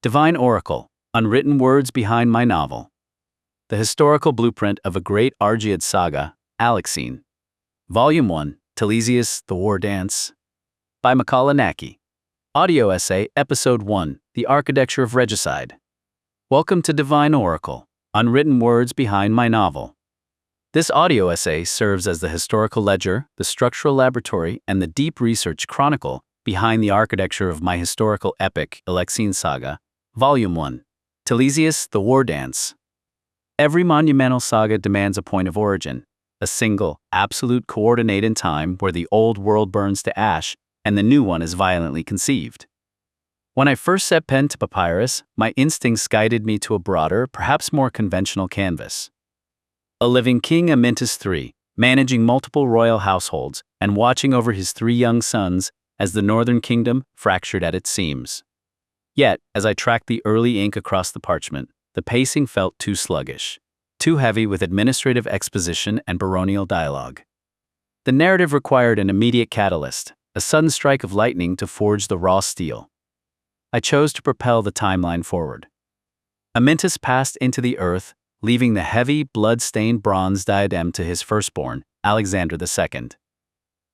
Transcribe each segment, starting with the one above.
Divine Oracle, Unwritten Words Behind My Novel. The Historical Blueprint of a Great Argead Saga, Alexein. Volume 1, Telesias, The War Dance. By Macaulay Naki. Audio Essay, Episode 1, The Architecture of Regicide. Welcome to Divine Oracle, Unwritten Words Behind My Novel. This audio essay serves as the historical ledger, the structural laboratory, and the deep research chronicle behind the architecture of my historical epic, Alexein Saga, Volume 1, Telesias, The War Dance. Every monumental saga demands a point of origin, a single, absolute coordinate in time where the old world burns to ash and the new one is violently conceived. When I first set pen to papyrus, my instincts guided me to a broader, perhaps more conventional canvas. A living King Amyntas III, managing multiple royal households and watching over his three young sons as the northern kingdom fractured at its seams. Yet, as I tracked the early ink across the parchment, the pacing felt too sluggish, too heavy with administrative exposition and baronial dialogue. The narrative required an immediate catalyst, a sudden strike of lightning to forge the raw steel. I chose to propel the timeline forward. Amyntas passed into the earth, leaving the heavy, blood-stained bronze diadem to his firstborn, Alexander II.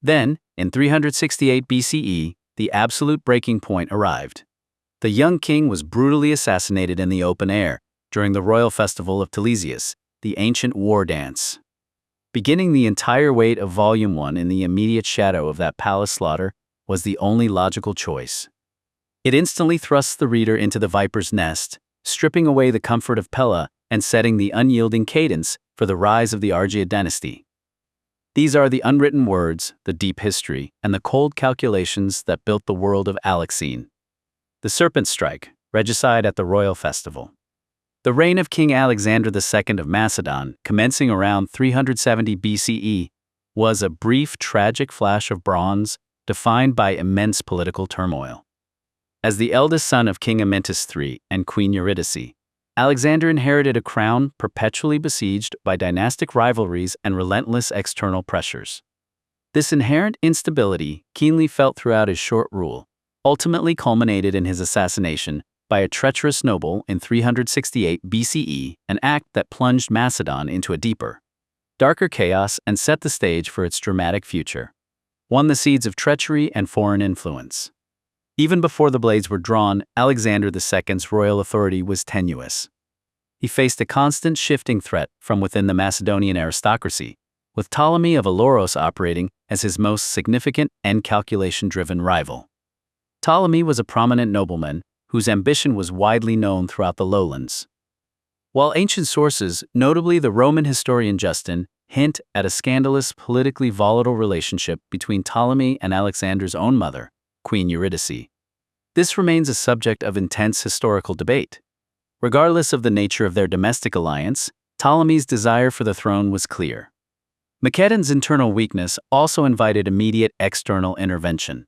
Then, in 368 BCE, the absolute breaking point arrived. The young king was brutally assassinated in the open air during the royal festival of Telesias, the ancient war dance. Beginning the entire weight of Volume 1 in the immediate shadow of that palace slaughter was the only logical choice. It instantly thrusts the reader into the viper's nest, stripping away the comfort of Pella and setting the unyielding cadence for the rise of the Argead dynasty. These are the unwritten words, the deep history, and the cold calculations that built the world of Alexein. The Serpent Strike, Regicide at the Royal Festival. The reign of King Alexander II of Macedon, commencing around 370 BCE, was a brief, tragic flash of bronze, defined by immense political turmoil. As the eldest son of King Amyntas III and Queen Eurydice, Alexander inherited a crown perpetually besieged by dynastic rivalries and relentless external pressures. This inherent instability, keenly felt throughout his short rule, ultimately culminated in his assassination by a treacherous noble in 368 BCE, an act that plunged Macedon into a deeper, darker chaos and set the stage for its dramatic future. One the seeds of treachery and foreign influence. Even before the blades were drawn, Alexander II's royal authority was tenuous. He faced a constant shifting threat from within the Macedonian aristocracy, with Ptolemy of Aloros operating as his most significant and calculation-driven rival. Ptolemy was a prominent nobleman whose ambition was widely known throughout the lowlands. While ancient sources, notably the Roman historian Justin, hint at a scandalous, politically volatile relationship between Ptolemy and Alexander's own mother, Queen Eurydice, this remains a subject of intense historical debate. Regardless of the nature of their domestic alliance, Ptolemy's desire for the throne was clear. Macedon's internal weakness also invited immediate external intervention.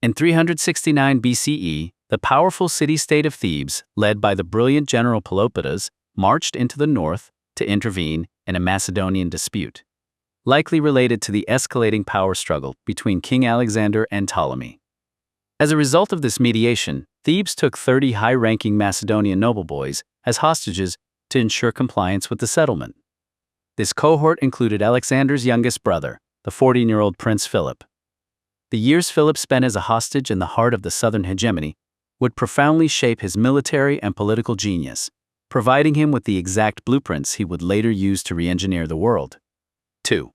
In 369 BCE, the powerful city-state of Thebes, led by the brilliant general Pelopidas, marched into the north to intervene in a Macedonian dispute, likely related to the escalating power struggle between King Alexander and Ptolemy. As a result of this mediation, Thebes took 30 high-ranking Macedonian nobleboys as hostages to ensure compliance with the settlement. This cohort included Alexander's youngest brother, the 14-year-old Prince Philip. The years Philip spent as a hostage in the heart of the southern hegemony would profoundly shape his military and political genius, providing him with the exact blueprints he would later use to re-engineer the world. 2.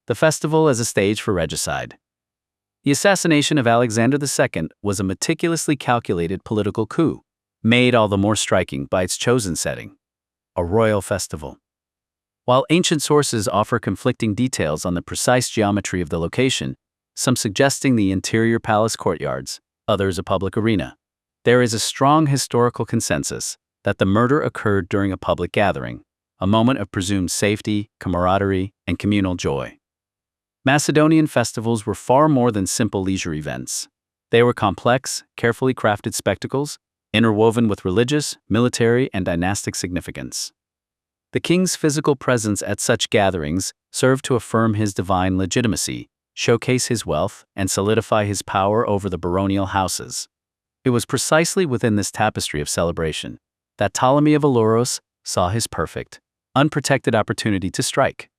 The festival as a stage for regicide. The assassination of Alexander II was a meticulously calculated political coup, made all the more striking by its chosen setting, a royal festival. While ancient sources offer conflicting details on the precise geometry of the location, some suggesting the interior palace courtyards, others a public arena, there is a strong historical consensus that the murder occurred during a public gathering, a moment of presumed safety, camaraderie, and communal joy. Macedonian festivals were far more than simple leisure events. They were complex, carefully crafted spectacles, interwoven with religious, military, and dynastic significance. The king's physical presence at such gatherings served to affirm his divine legitimacy, showcase his wealth, and solidify his power over the baronial houses. It was precisely within this tapestry of celebration that Ptolemy of Aloros saw his perfect, unprotected opportunity to strike.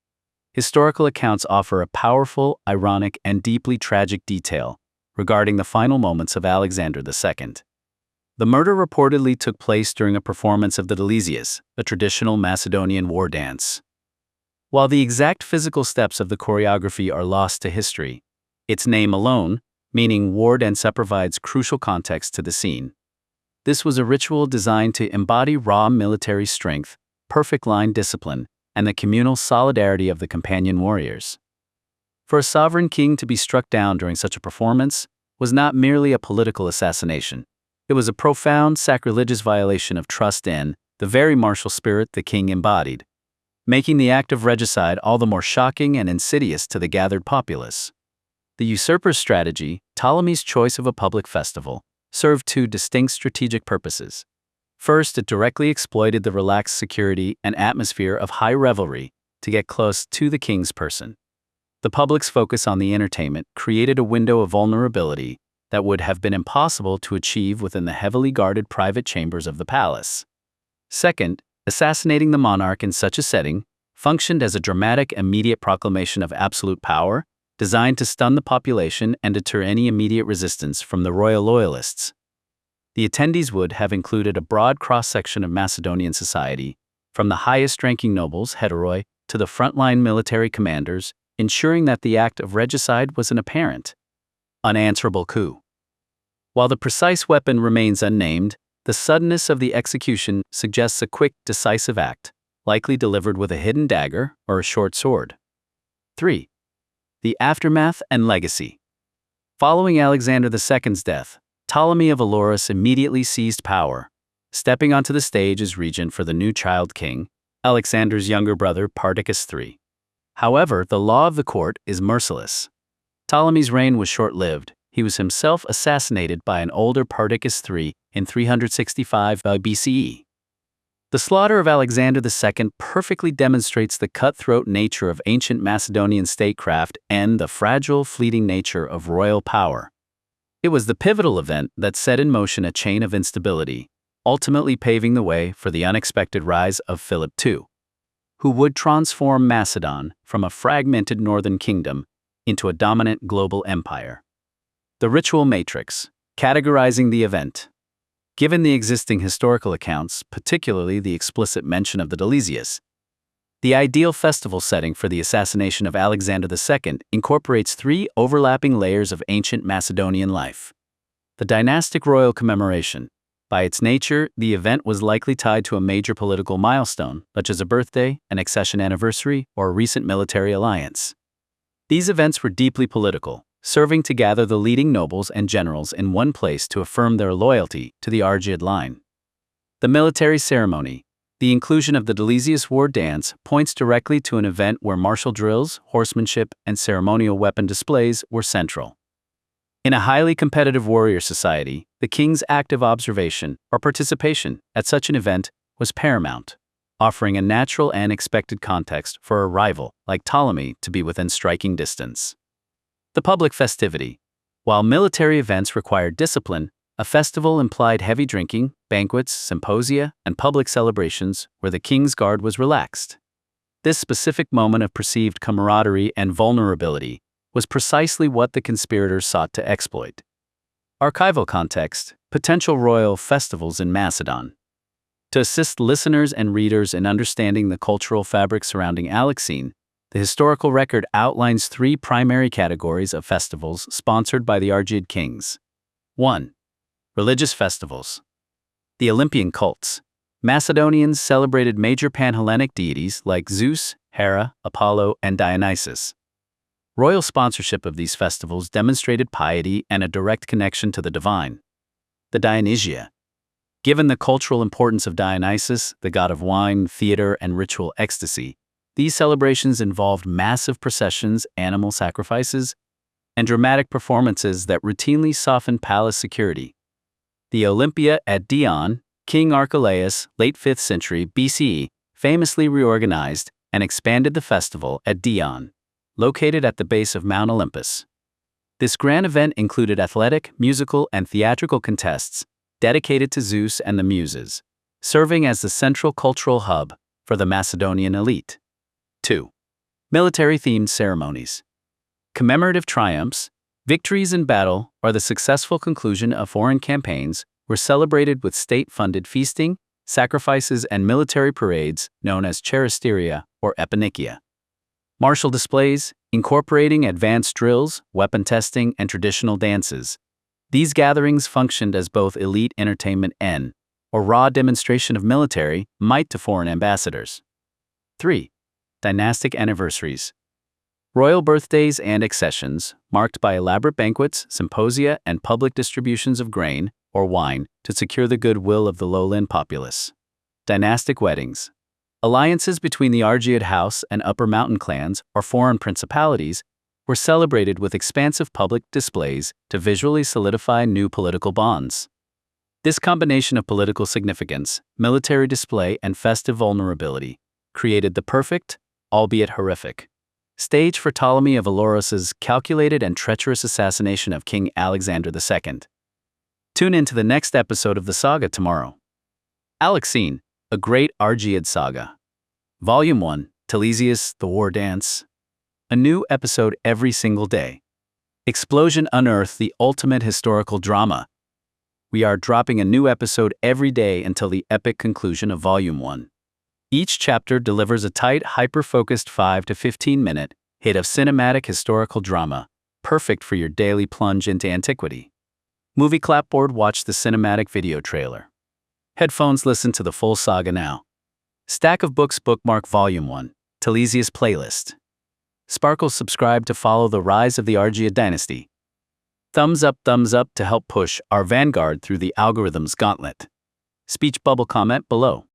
Historical accounts offer a powerful, ironic, and deeply tragic detail regarding the final moments of Alexander II. The murder reportedly took place during a performance of the Telesias, a traditional Macedonian war dance. While the exact physical steps of the choreography are lost to history, its name alone, meaning war dance, provides crucial context to the scene. This was a ritual designed to embody raw military strength, perfect line discipline, and the communal solidarity of the companion warriors. For a sovereign king to be struck down during such a performance was not merely a political assassination. It was a profound, sacrilegious violation of trust in the very martial spirit the king embodied, making the act of regicide all the more shocking and insidious to the gathered populace. The usurper's strategy, Ptolemy's choice of a public festival, served two distinct strategic purposes. First, it directly exploited the relaxed security and atmosphere of high revelry to get close to the king's person. The public's focus on the entertainment created a window of vulnerability that would have been impossible to achieve within the heavily guarded private chambers of the palace. Second, assassinating the monarch in such a setting functioned as a dramatic, immediate proclamation of absolute power, designed to stun the population and deter any immediate resistance from the royal loyalists. The attendees would have included a broad cross-section of Macedonian society, from the highest-ranking nobles, heteroi, to the frontline military commanders, ensuring that the act of regicide was an apparent, unanswerable coup. While the precise weapon remains unnamed, the suddenness of the execution suggests a quick, decisive act, likely delivered with a hidden dagger or a short sword. 3. The aftermath and legacy. Following Alexander II's death, Ptolemy of Aloros immediately seized power, stepping onto the stage as regent for the new child king, Alexander's younger brother Perdiccas III. However, the law of the court is merciless. Ptolemy's reign was short-lived. He was himself assassinated by an older Perdiccas III in 365 BCE. The slaughter of Alexander II perfectly demonstrates the cutthroat nature of ancient Macedonian statecraft and the fragile, fleeting nature of royal power. It was the pivotal event that set in motion a chain of instability, ultimately paving the way for the unexpected rise of Philip II, who would transform Macedon from a fragmented northern kingdom into a dominant global empire. The ritual matrix, categorizing the event. Given the existing historical accounts, particularly the explicit mention of the Telesias, the ideal festival setting for the assassination of Alexander II incorporates three overlapping layers of ancient Macedonian life. The dynastic royal commemoration. By its nature, the event was likely tied to a major political milestone, such as a birthday, an accession anniversary, or a recent military alliance. These events were deeply political, serving to gather the leading nobles and generals in one place to affirm their loyalty to the Argead line. The military ceremony. The inclusion of the Telesias war dance points directly to an event where martial drills, horsemanship, and ceremonial weapon displays were central. In a highly competitive warrior society, the king's active observation or participation at such an event was paramount, offering a natural and expected context for a rival like Ptolemy to be within striking distance. The public festivity. While military events required discipline, a festival implied heavy drinking, banquets, symposia, and public celebrations where the king's guard was relaxed. This specific moment of perceived camaraderie and vulnerability was precisely what the conspirators sought to exploit. Archival context, potential royal festivals in Macedon. To assist listeners and readers in understanding the cultural fabric surrounding Alexein, the historical record outlines three primary categories of festivals sponsored by the Argead kings. 1. Religious festivals. The Olympian cults. Macedonians celebrated major pan-Hellenic deities like Zeus, Hera, Apollo, and Dionysus. Royal sponsorship of these festivals demonstrated piety and a direct connection to the divine. The Dionysia. Given the cultural importance of Dionysus, the god of wine, theater, and ritual ecstasy, these celebrations involved massive processions, animal sacrifices, and dramatic performances that routinely softened palace security. The Olympia at Dion, King Archelaus, late 5th century BCE, famously reorganized and expanded the festival at Dion, located at the base of Mount Olympus. This grand event included athletic, musical, and theatrical contests dedicated to Zeus and the Muses, serving as the central cultural hub for the Macedonian elite. 2. Military-themed ceremonies. Commemorative triumphs, victories in battle, or the successful conclusion of foreign campaigns were celebrated with state-funded feasting, sacrifices, and military parades known as charisteria or epinikia. Martial displays, incorporating advanced drills, weapon testing, and traditional dances. These gatherings functioned as both elite entertainment and, or raw demonstration of military might to foreign ambassadors. 3. Dynastic anniversaries. Royal birthdays and accessions, marked by elaborate banquets, symposia, and public distributions of grain or wine to secure the goodwill of the lowland populace. Dynastic weddings. Alliances between the Argead house and upper mountain clans or foreign principalities were celebrated with expansive public displays to visually solidify new political bonds. This combination of political significance, military display, and festive vulnerability created the perfect, albeit horrific, stage for Ptolemy of Aloros' calculated and treacherous assassination of King Alexander II. Tune in to the next episode of the saga tomorrow. Alexein, a great Argead saga. Volume 1, Telesias, the War Dance. A new episode every single day. Explosion unearthed the ultimate historical drama. We are dropping a new episode every day until the epic conclusion of Volume 1. Each chapter delivers a tight, hyper-focused 5 to 15-minute hit of cinematic historical drama, perfect for your daily plunge into antiquity. Movie clapboard, watch the cinematic video trailer. Headphones, listen to the full saga now. Stack of books, bookmark Volume 1, Telesias playlist. Sparkles, subscribe to follow the rise of the Argead dynasty. Thumbs up to help push our vanguard through the algorithm's gauntlet. Speech bubble, comment below.